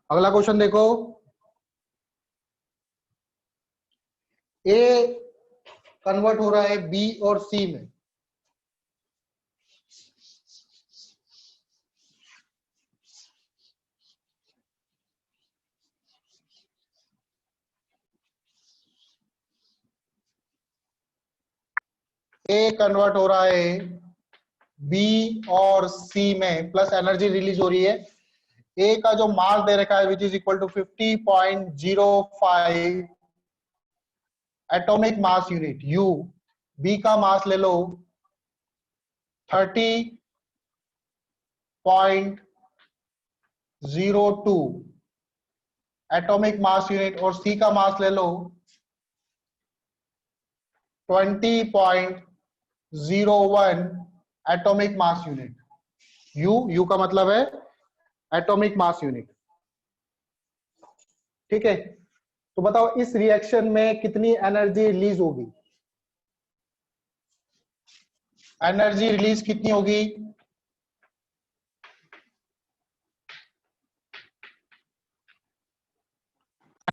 अगला क्वेश्चन देखो, ए कन्वर्ट हो रहा है बी और सी में। ए कन्वर्ट हो रहा है बी और सी में, प्लस एनर्जी रिलीज हो रही है। ए का जो मास दे रखा है which is equal to 50.05 atomic mass unit u. B का मास ले लो 30.02 एटॉमिक मास यूनिट, और सी का मास ले लो 20.01 एटॉमिक मास यूनिट। यू का मतलब है एटॉमिक मास यूनिट। ठीक है, तो बताओ इस रिएक्शन में कितनी एनर्जी रिलीज होगी? एनर्जी रिलीज कितनी होगी?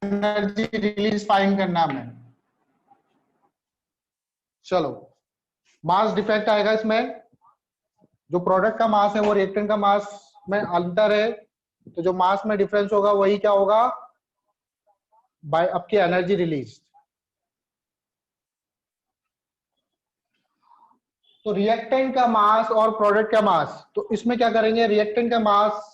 एनर्जी रिलीज फाइंड करना हमें। चलो, मास डिफेक्ट आएगा इसमें। जो प्रोडक्ट का मास है वो रिएक्टेंट का मास में अंतर है, तो जो मास में डिफरेंस होगा वही क्या होगा? बाय आपकी एनर्जी रिलीज। तो रिएक्टेंट का मास और प्रोडक्ट का मास, तो इसमें क्या करेंगे, रिएक्टेंट का मास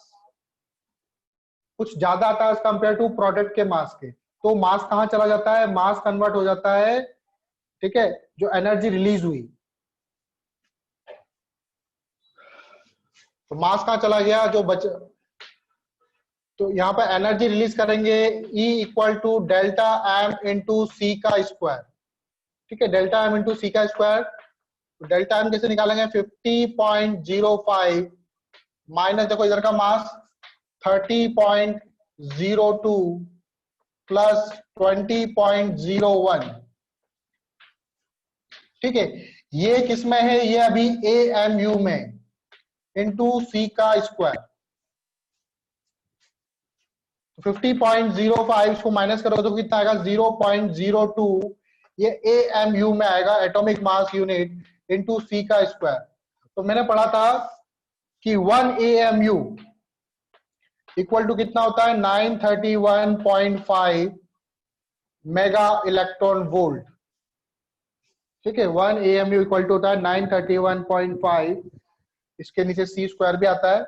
कुछ ज्यादा आता है कंपेयर टू प्रोडक्ट के मास के, तो मास कहां चला जाता है? मास कन्वर्ट हो जाता है, ठीक है, जो एनर्जी रिलीज हुई। तो मास कहां चला गया? जो बच, तो यहाँ पर एनर्जी रिलीज करेंगे E equal to delta M into C का स्क्वायर। ठीक है, डेल्टा एम इंटू सी का स्क्वायर। तो डेल्टा एम कैसे निकालेंगे? 50.05 माइनस, देखो इधर का मास 30.02 प्लस 20.01। ठीक है, ये किसमें है? ये अभी ए एम यू में, इंटू सी का स्क्वायर। 50.05 को माइनस करोगे तो कितना आएगा? 0.02। ये ए एम यू में आएगा, atomic mass unit, into C का स्क्वायर। तो मैंने पढ़ा था कि 1 A M U equal to कितना होता है? 931.5 मेगा इलेक्ट्रॉन वोल्ट। ठीक है, 1 A M U equal to होता है 931.5। इसके नीचे सी स्क्वायर भी आता है,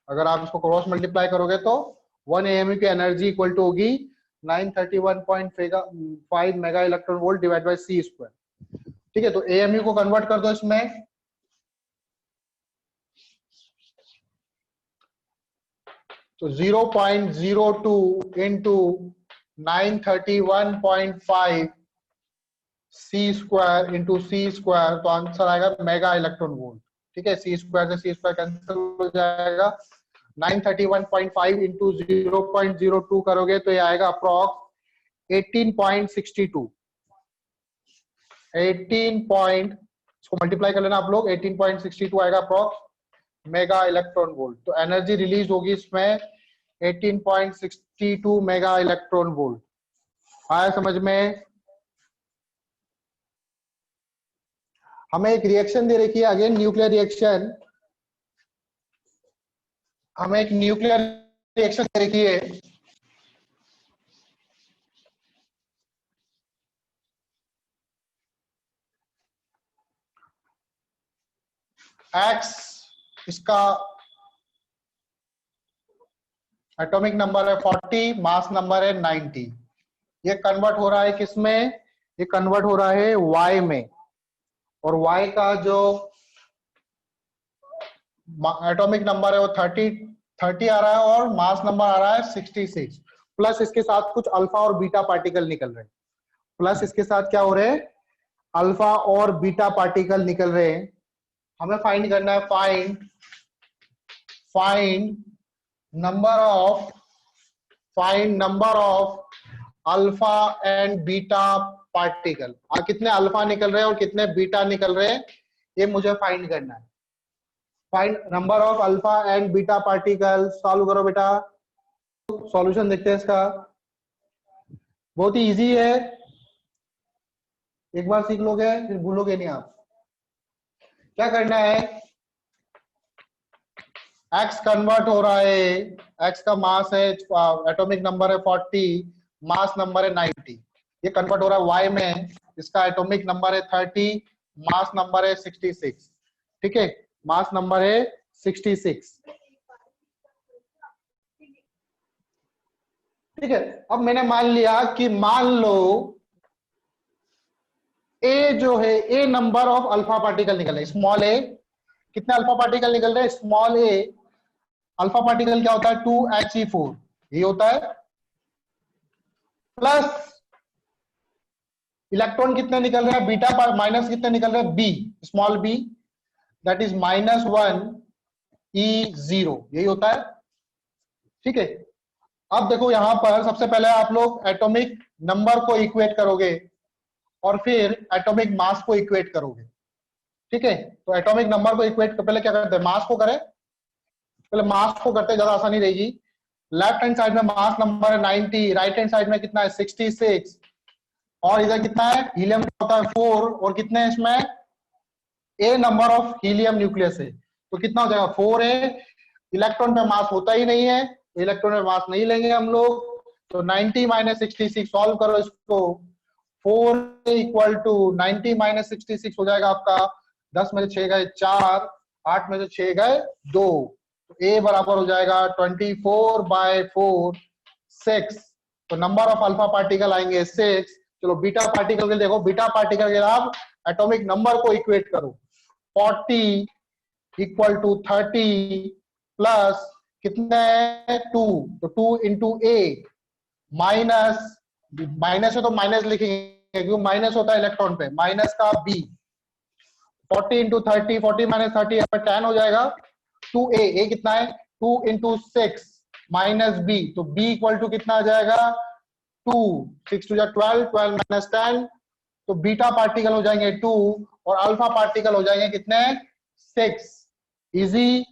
अगर आप इसको क्रॉस मल्टीप्लाई करोगे तो 1 एएमयू की एनर्जी इक्वल टू होगी 931.5 mega electron volt divide by C square. ठीक है, तो एएमयू को कन्वर्ट कर दो इसमें, तो 0.02 इंटू 931.5 सी स्क्वायर इंटू सी स्क्वायर, तो आंसर आएगा मेगा इलेक्ट्रॉन वोल्ट। ठीक है, सी स्क्वायर से सी स्क्वायर कैंसिल हो जाएगा। 931.5 इंटू 0.02 करोगे तो ये आएगा अप्रॉक्स 18.62। 18 इसको मल्टीप्लाई कर लेना आप लोग, 18.62 आएगा अप्रॉक्स मेगा इलेक्ट्रॉन वोल्ट। तो एनर्जी रिलीज होगी इसमें 18.62 मेगा इलेक्ट्रॉन वोल्ट। आया समझ में? हमें एक रिएक्शन दे रखी है, अगेन न्यूक्लियर रिएक्शन। हमें एक न्यूक्लियर रिएक्शन दे रखी है, एक्स इसका एटॉमिक नंबर है 40, मास नंबर है 90। ये कन्वर्ट हो रहा है किसमें? ये कन्वर्ट हो रहा है वाई में, और वाई का जो एटॉमिक नंबर है वो 30 आ रहा है, और मास नंबर आ रहा है 66। प्लस इसके साथ कुछ अल्फा और बीटा पार्टिकल निकल रहे हैं। प्लस इसके साथ क्या हो रहे हैं? अल्फा और बीटा पार्टिकल निकल रहे हैं। हमें फाइंड करना है, find number of alpha and beta particle. कितने अल्फा निकल रहे हैं और कितने बीटा निकल रहे हैं, ये मुझे फाइंड करना है। Find number of alpha and beta particle. Solve करो बेटा। सॉल्यूशन देखते हैं इसका। बहुत ही इजी है, एक बार सीख लोगे फिर भूलोगे नहीं आप। क्या करना है, x कन्वर्ट हो रहा है, x का मास है, एटॉमिक नंबर है 40, मास नंबर है 90, ये कन्वर्ट हो रहा है y में, इसका एटॉमिक नंबर है 30, मास नंबर है 66। ठीक है, मास नंबर है 66। ठीक है, अब मैंने मान लिया कि मान लो ए जो है, ए नंबर ऑफ अल्फा पार्टिकल निकल रहे, स्मॉल ए, कितने अल्फा पार्टिकल निकल रहे हैं, स्मॉल ए अल्फा पार्टिकल क्या होता है 2He4, ये होता है, प्लस इलेक्ट्रॉन कितने निकल रहे हैं बीटा पर, माइनस कितने निकल रहे हैं B, small B, that is -1E0, यही होता है। ठीक है, अब देखो यहां पर सबसे पहले आप लोग एटॉमिक नंबर को इक्वेट करोगे और फिर एटॉमिक मास को इक्वेट करोगे। ठीक है, तो एटॉमिक नंबर को इक्वेट पहले क्या करते हैं, मास को करें, पहले मास को करते ज्यादा आसानी रहेगी। लेफ्ट हैंड साइड में मास नंबर है 90, राइट हैंड साइड में कितना है 66, और इधर कितना है, हीलियम का होता है 4, और कितने हैं इसमें, ए नंबर ऑफ हीलियम न्यूक्लियस है, तो कितना हो जाएगा 4A। इलेक्ट्रॉन पे मास होता ही नहीं है, इलेक्ट्रॉन पे मास नहीं लेंगे हम लोग, तो 90 - 66 सॉल्व करो इसको, 4 इक्वल टू 90 - 66 हो जाएगा आपका 10 में से 6 गए 4, 8 में से 6 गए 2, तो ए बराबर हो जाएगा 24/4 6, तो नंबर ऑफ अल्फा पार्टिकल आएंगे 6। चलो बीटा पार्टिकल के देखो, बीटा पार्टिकल के आप एटॉमिक नंबर को इक्वेट करो, 40 इक्वल टू 30 प्लस कितने 2, तो 2 इंटू ए, माइनस, माइनस है तो माइनस लिखेंगे क्यों, माइनस होता है इलेक्ट्रॉन पे, माइनस का बी, 40 इंटू 30, 40 - 30 यहाँ पर 10 हो जाएगा, 2A, ए कितना है 2 इंटू 6 माइनस बी, तो बी इक्वल टू कितना आ जाएगा 2, 6 to 12, 12 - 10, तो बीटा पार्टिकल हो जाएंगे 2 और अल्फा पार्टिकल हो जाएंगे कितने 6। इजी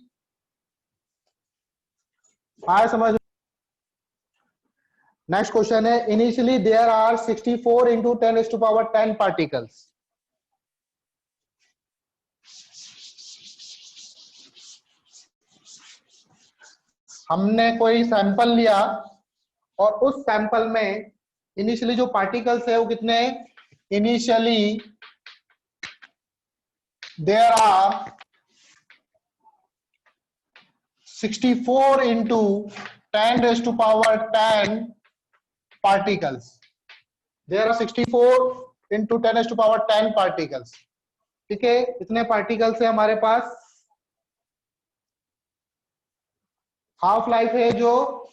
आए समझ। नेक्स्ट क्वेश्चन है, initially there are 64 into 10⁻10 particles. हमने कोई सैंपल लिया और उस सैंपल में इनिशियली जो पार्टिकल्स है वो कितने, initially there are 64 into 10⁻10 particles. There are 64 into 10⁻10 particles. ठीक है, इतने पार्टिकल्स है हमारे पास। हाफ लाइफ है जो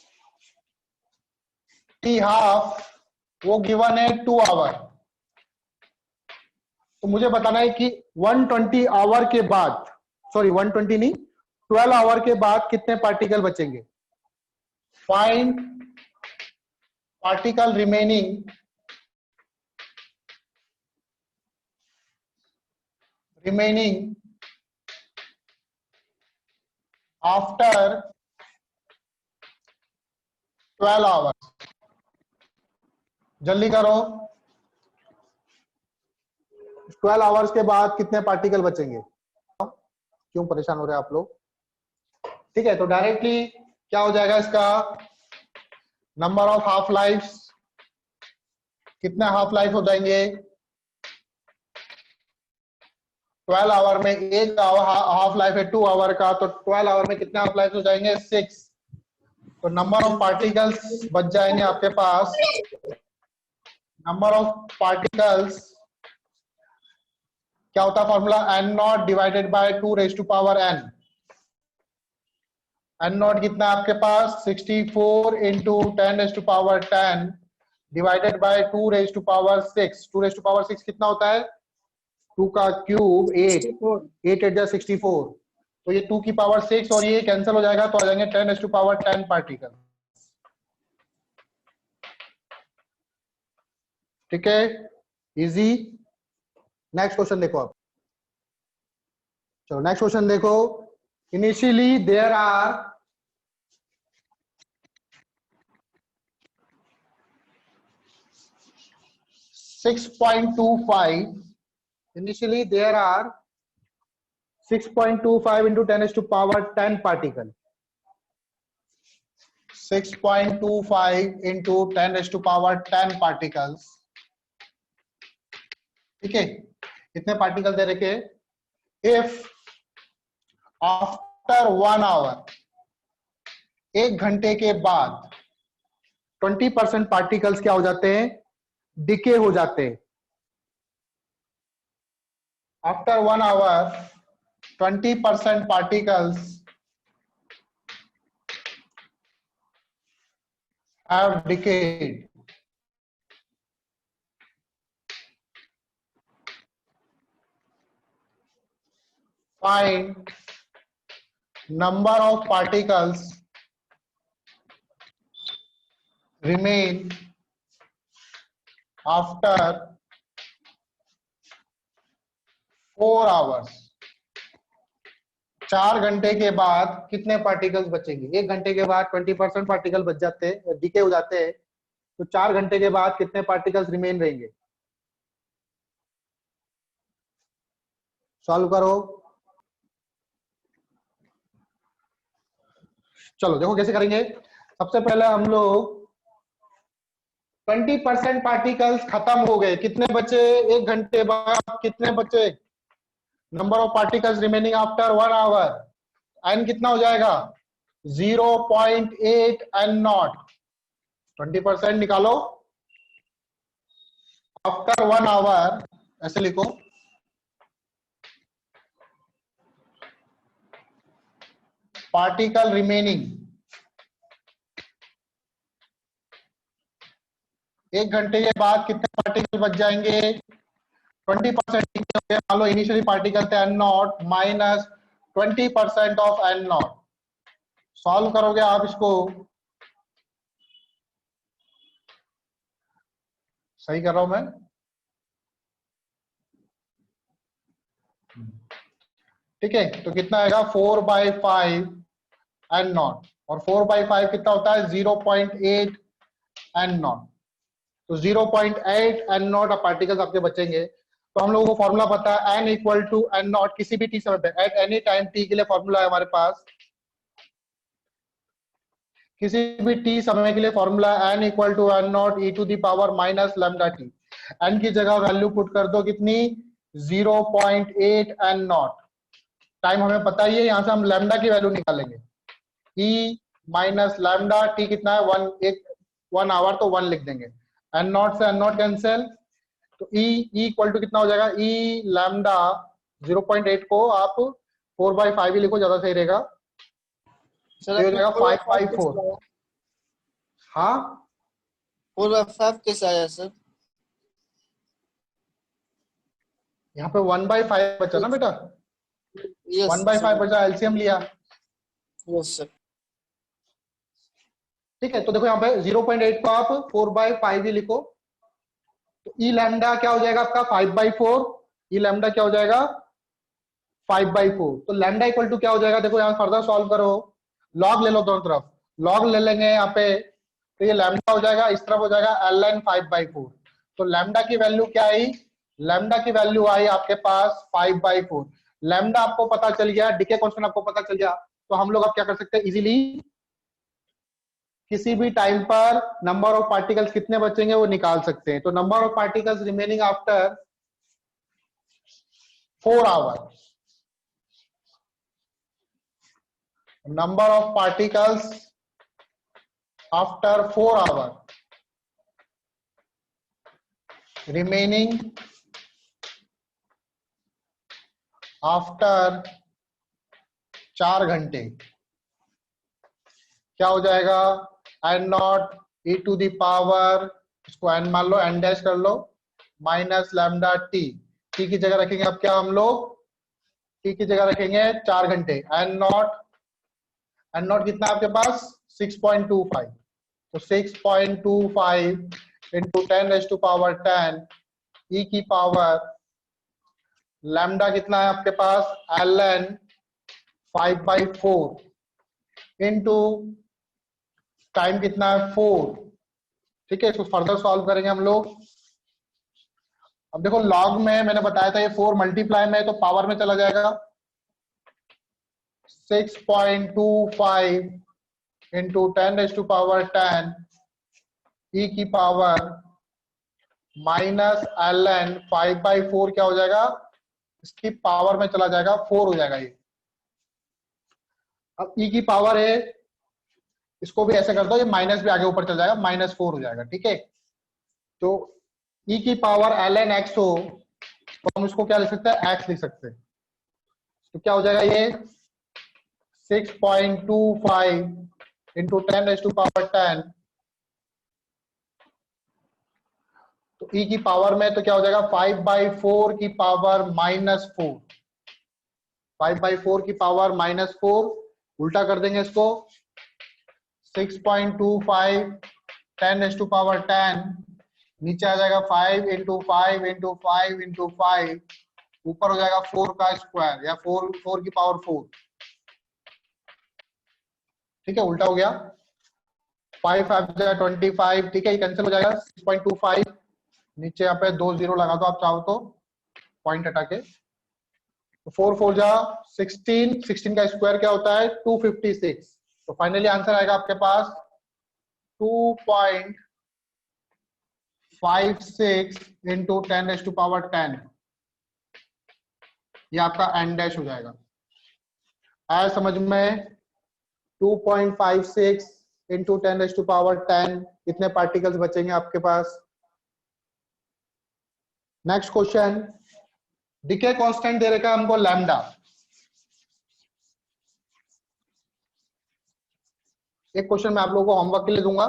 टी हाफ, वो गिवन है 2 आवर। तो मुझे बताना है कि 120 आवर के बाद, सॉरी 120 नहीं, 12 आवर के बाद कितने पार्टिकल बचेंगे। Find particle remaining after 12 hours. जल्दी करो, 12 आवर्स के बाद कितने पार्टिकल बचेंगे। क्यों परेशान हो रहे हैं आप लोग। ठीक है, तो डायरेक्टली क्या हो जाएगा इसका, नंबर ऑफ हाफ लाइफ, कितने हाफ लाइफ हो जाएंगे 12 आवर में, एक हाफ लाइफ है 2 आवर का, तो 12 आवर में कितने हाफ लाइफ हो जाएंगे 6, तो नंबर ऑफ पार्टिकल्स बच जाएंगे आपके पास, नंबर ऑफ पार्टिकल्स क्या होता है formula, n0 divided by 2⁻n। n0 कितना है आपके पास 64 इंटू 10⁻10 डिवाइडेड बाय 2⁻6। 2⁻6 कितना होता है, 2 का क्यूब 8, 8 8 64, तो ये 2 की पावर 6 और ये कैंसिल हो जाएगा, तो आ जाएंगे 10⁻10 पार्टिकल। ठीक है, इजी। नेक्स्ट क्वेश्चन देखो आप, चलो नेक्स्ट क्वेश्चन देखो, initially there are 6.25. Initially there are 6.25 into 10 to power 10 particle. 6.25 into 10 to power 10 particles. ठीक है, इतने पार्टिकल दे रखे. इफ आफ्टर 1 आवर, 1 घंटे के बाद 20% पार्टिकल्स क्या हो जाते हैं, डिके हो जाते हैं. After 1 hour 20% particles have decayed. Find number of particles remain after 4 hours. 4 घंटे के बाद कितने पार्टिकल्स बचेंगे. 1 घंटे के बाद 20% पार्टिकल बच जाते हैं, डिके हो जाते हैं. तो 4 घंटे के बाद कितने पार्टिकल्स रिमेन रहेंगे. सॉल्व करो. चलो देखो कैसे करेंगे. सबसे पहले हम लोग 20% पार्टिकल्स खत्म हो गए, कितने बचे 1 घंटे बाद, कितने बचे. Number of particles remaining after 1 hour, N कितना हो जाएगा 0.8 एन नॉट. 20% निकालो आफ्टर 1 आवर, ऐसे लिखो. पार्टिकल रिमेनिंग 1 घंटे के बाद कितने पार्टिकल बच जाएंगे. 20% मान लो इनिशियली पार्टिकल थे N not minus 20% of N not. Solve करोगे आप इसको. सही कर रहा हूं मैं. ठीक है, तो कितना आएगा 4/5 एन नॉट, और 4/5 कितना होता है 0.8 एन नॉट. तो 0.8 एन नॉट पार्टिकल्स आपके बचेंगे. तो हम लोगों को फॉर्मूला पता है N equal to N not. किसी भी टी समय पे एट एनी टाइम टी के लिए फॉर्मूला है हमारे पास. किसी भी टी समय के लिए formula N equal to N not E to the power minus lambda T. N की जगह वैल्यू पुट कर दो कितनी 0.8 एन नॉट. टाइम हमें पता ही है, यहां से हम लैम्डा की वैल्यू निकालेंगे. ई माइनस लैम्डा टी कितना है 1 आवर, तो 1 लिख देंगे. एन नॉट से एन नॉट कैंसिल, तो ई इक्वल टू कितना हो जाएगा ई लैम्डा 0.8 को आप 4/5 ही लिखो, ज्यादा सही रहेगा. तो हो जाएगा 5/4. हाँ 4/5 कैसे आया सर. यहाँ पे 1/5 बचा ना बेटा. 1/5 बचा, एलसीएम लिया. Yes sir. ठीक है, तो देखो यहाँ पे 0.8 को आप 4/5 ही लिखो. तो ई लैम्डा क्या हो जाएगा आपका 5/4. ई लैम्डा क्या हो जाएगा 5/4. तो लैम्डा इक्वल टू क्या हो जाएगा, देखो यहाँ फर्दर सॉल्व करो. लॉग ले लो दोनों तरफ, लॉग ले लेंगे यहाँ पे. तो ये लैम्डा हो जाएगा, इस तरफ हो जाएगा ln 5/4. तो लैम्डा की वैल्यू क्या आई, लैम्डा की वैल्यू आई आपके पास 5/4. लैम्डा आपको पता चल गया, डीके कांस्टेंट आपको पता चल गया. तो हम लोग अब क्या कर सकते हैं इजीली, किसी भी टाइम पर नंबर ऑफ पार्टिकल्स कितने बचेंगे वो निकाल सकते हैं. तो number of particles remaining after 4 hour, number of particles after 4 hours remaining after 4 घंटे, क्या हो जाएगा N not E to the power, इसको एन मान लो, एन डैश कर लो, माइनस लैम्डा टी. टी की जगह रखेंगे अब क्या हम लोग, टी की जगह रखेंगे 4 घंटे. एन नॉट कितना आपके पास 6.25. तो 6.25 इंटू 10⁻10 ई की पावर लैम्डा कितना है आपके पास ln 5/4 इंटू टाइम कितना है 4. ठीक है, इसको फर्दर सॉल्व करेंगे हम लोग. अब देखो लॉग में मैंने बताया था ये 4 मल्टीप्लाई में है तो पावर में चला जाएगा 6.25 इंटू 10⁻10 e की पावर माइनस ln 5/4 क्या हो जाएगा, इसकी पावर में चला जाएगा 4 हो जाएगा ये। अब e की पावर है, इसको भी ऐसे कर दो, ये माइनस भी आगे ऊपर चल जाएगा, -4 हो जाएगा। ठीक है, तो e की पावर ln x हो तो हम इसको क्या लिख सकते हैं, x लिख सकते हैं। तो क्या हो जाएगा ये 6.25 इंटू 10⁻10 तो e की पावर में तो क्या हो जाएगा 5/4 की पावर -4, 5/4 की पावर -4, उल्टा कर देंगे इसको 6.25 10⁻10 नीचे आ जाएगा 5 इंटू 5 इंटू 5 इंटू 5 ऊपर हो जाएगा 4 का स्क्वायर या 4 की पावर 4। ठीक है, उल्टा हो गया 5 5 25। ठीक है, ये कैंसिल हो जाएगा 6.25 नीचे यहाँ पे 2 0 लगा दो आप चाहो तो पॉइंट हटा के, तो 4 4 जा 16, 16 का स्क्वायर क्या होता है 256। तो फाइनली आंसर आएगा आपके पास 2.56 इंटू 10⁻10। ये आपका एन डैश हो जाएगा। आया समझ में? 2.56 इंटू 10⁻10 कितने पार्टिकल्स बचेंगे आपके पास। नेक्स्ट क्वेश्चन, डीके कांस्टेंट दे रखा है हमको लैम्डा। एक क्वेश्चन मैं आप लोगों को होमवर्क के लिए दूंगा।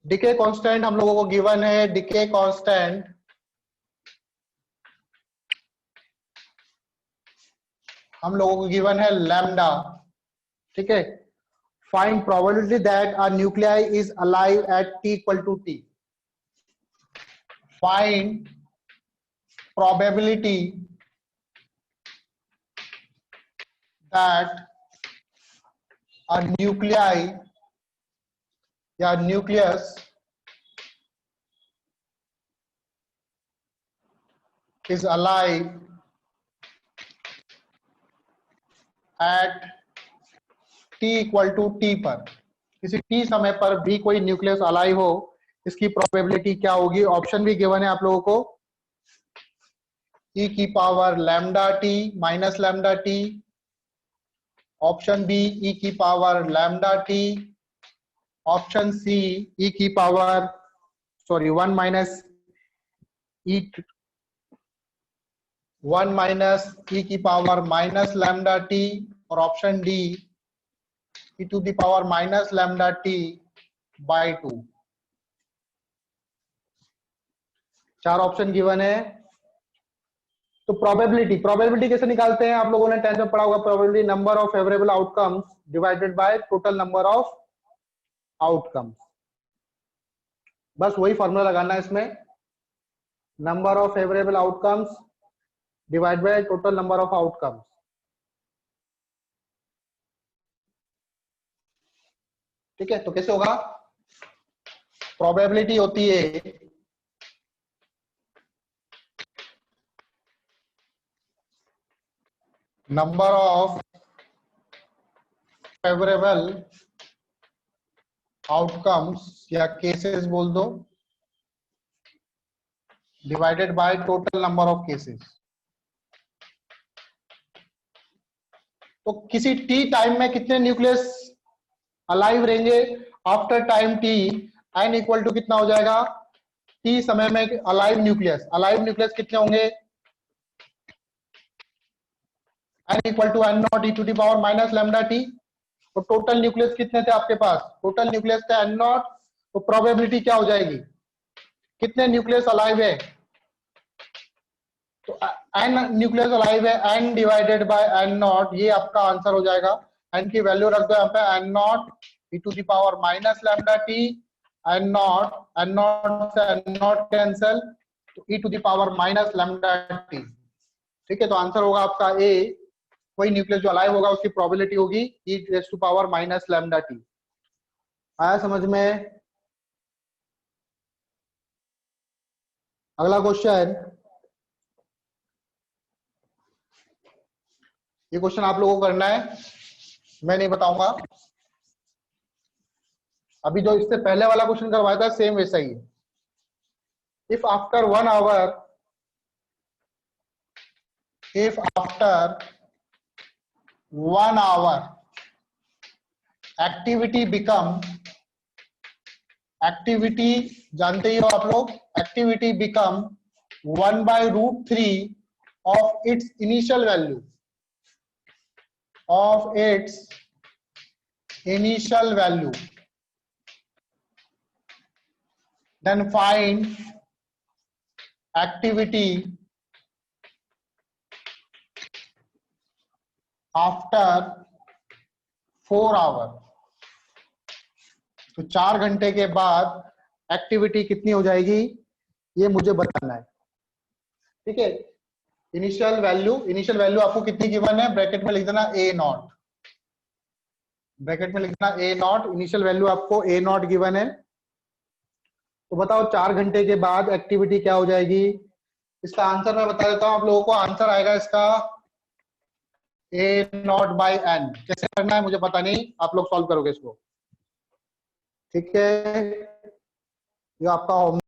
डीके कांस्टेंट हम लोगों को गिवन है, डीके कांस्टेंट हम लोगों को गिवन है लैम्डा। ठीक है, find probability that a nuclei is alive at t equal to t। Find probability that a nuclei या nucleus is alive at t equal to t पर। किसी t समय पर भी कोई न्यूक्लियस अलाइव हो, इसकी प्रोबेबिलिटी क्या होगी। ऑप्शन भी गिवन है आप लोगों को, e की power lambda t minus lambda t, option B e की power lambda t, option C e की पावर 1 माइनस e की पावर माइनस लैम्डा t, और option D e to the power minus lambda t by 2। 4 option given है। तो probability कैसे निकालते हैं, आप लोगों ने 10th में पढ़ा होगा। Probability number of favourable outcomes divided by total number of outcomes. बस वही फॉर्मूला लगाना है इसमें, number of favourable outcomes divide by total number of outcomes. ठीक है, तो कैसे होगा, प्रोबेबिलिटी होती है नंबर ऑफ फेवरेबल आउटकम्स या केसेस बोल दो, divided by total number of cases. तो किसी टी टाइम में कितने न्यूक्लियस अलाइव रहेंगे after time T, N equal to कितना हो जाएगा, टी समय में अलाइव न्यूक्लियस कितने होंगे, N equal to N not E to the power minus lambda T. तो टोटल न्यूक्लियस कितने थे आपके पास, टोटल न्यूक्लियस थे एन नॉट। तो प्रोबेबिलिटी क्या हो जाएगी, कितने न्यूक्लियस अलाइव है, तो एन न्यूक्लियस अलाइव है, N divided by N not, ये आपका आंसर हो जाएगा। एन की वैल्यू रख दो यहाँ पे, N not E to the power minus lambda T, N naught से एन नॉट कैंसल, तो E to the power minus lambda T. ठीक है, तो आंसर होगा आपका ए, कोई न्यूक्लियस जो अलाइव होगा उसकी प्रोबेबिलिटी होगी E raise to power minus lambda T. आया समझ में? अगला क्वेश्चन, ये क्वेश्चन आप लोगों को करना है, मैं नहीं बताऊंगा। अभी जो इससे पहले वाला क्वेश्चन करवाया था सेम वैसा ही है। If after 1 hour, if after 1 hour activity become, activity जानते ही हो आप लोग, activity become 1/√3 of its initial value, of its initial value, then find activity after 4 hour. तो 4 घंटे के बाद एक्टिविटी कितनी हो जाएगी, ये मुझे बताना है। ठीक है, इनिशियल वैल्यू आपको कितनी गिवन है, ब्रैकेट में लिख देना ए नॉट, ब्रैकेट में लिख देना ए नॉट, इनिशियल वैल्यू आपको ए नॉट गिवन है। तो बताओ 4 घंटे के बाद एक्टिविटी क्या हो जाएगी। इसका आंसर मैं बता देता हूं आप लोगों को, आंसर आएगा इसका A0/n। कैसे करना है मुझे पता नहीं, आप लोग सॉल्व करोगे इसको। ठीक है, ये आपका होमवर्क